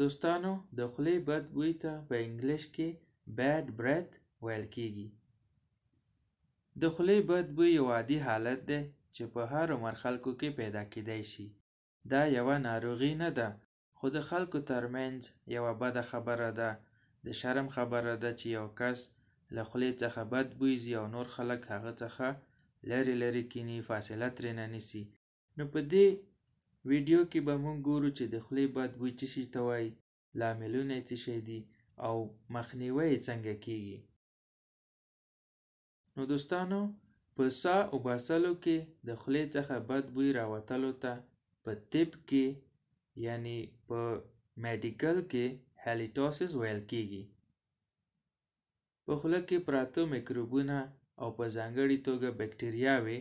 دوستانو د خولې بد بوی ته په انګلیش کې bad breath ویل کیږي. د خولې بد بوی یو عادي حالت دی چې په هر عمر خلکو کې پیدا کیدای شي. دا یوه ناروغي نه ده، خو د خلکو ترمنځ یوه بده خبره ده. د شرم خبره ده چې یو کس له خولې څخه بد بوی ځي او نور خلک هغه څخه لرې کینی، فاصله ترېنه نیسي. نو په دې ویډیو کې به مونږ ګورو چې د خولې بد بوی څه شي ته وایي، لاملونه یې څه شی دي او مخنیوی یې څنګه کیږي. نو دوستانو، په ساه وباسلو کې د خولې څخه بد بوی راوتلو ته په طب کې یعنی په میډیکل کې هالیټوسس ویل کیږي. په خوله کې پراته میکروبونه او په ځانګړې توګه بکټریاوې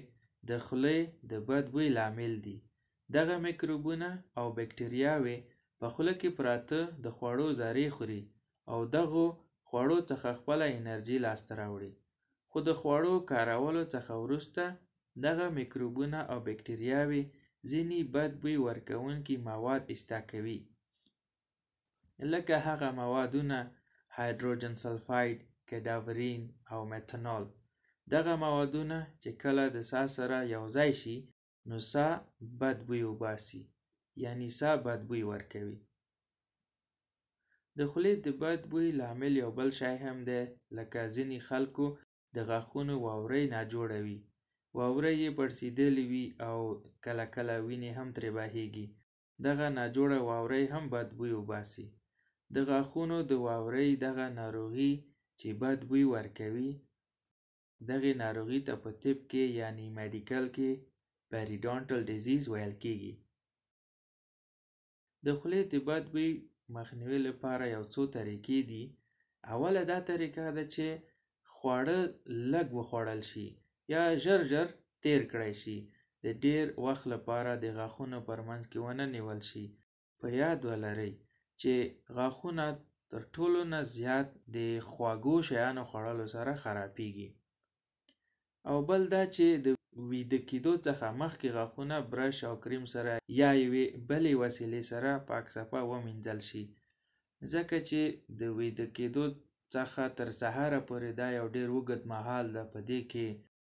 د خولې د بد بوی لامل دي. دغه میکروبونه او بکټریاوې په خوله کې پراته د خوړو ذرې خوري او دغو خوړو څخه خپله انرژي لاسته راوړي. خو د خوړو کارولو څخه وروسته دغه میکروبونه او بکټریاوې ځینې بد بوی ورکوونکي مواد ایسته کوي، لکه هغه موادونه هایدروجن سلفاید، کډاورین او میتانول. دغه موادونه چې کله د ساه سره یوځای شي نو ساه بد بوی وباسي، یعنی ساه بد بوی ورکوي. د خولې د بد بوی لامل یو بل شی هم دی، لکه ځینې خلکو د غاښونو واورۍ ناجوړه وي. واورۍ یې پړسېدلې وي او کله کله وینې هم ترې بهیږي. دغه ناجوړه واورۍ هم بد بوی وباسي. د غاښونو د واورۍ دغه ناروغي چې بد بوی ورکوي، دغې ناروغي ته په طب کې یعنی میډیکل کې پیریډونټل ډیزیز ویل کیږي. د خولې د بد بوی مخنیوي لپاره یو څو طریقې دي. اوله دا طریقه ده چې خواړه لږ وخوړل شي یا ژر تیر کړی شي. د ډیر وخت لپاره د غاښونو پر منځ کې ونه نیول شي. په یاد ولرئ چې غاښونه تر ټولو نه زیات د خواږو شیانو خوړلو سره خرابېږي. او بل دا چې د ویده کېدو څخه مخکې غاښونه برش او کریم سره یا یوې بلې وسیلې سره پاک صفا ومینځل شي، ځکه چې د ویده کېدو څخه تر سهاره پورې دا یو ډیر اوږد مهال ده. په دې کې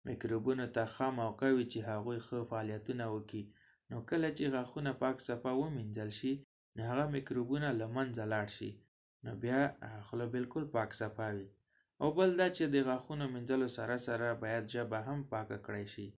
میکروبونو ته ښه موقع وي چې هغوی ښه فعالیتونه وکړي. نو کله چې غاښونه پاک صفا ومینځل شي نو هغه میکروبونه له منځه لاړ شي، نو بیا خوله بالکل پاک صفا وي. او بل دا چې د غاښونو مینځلو سره باید ژبه هم پاکه کړی شي.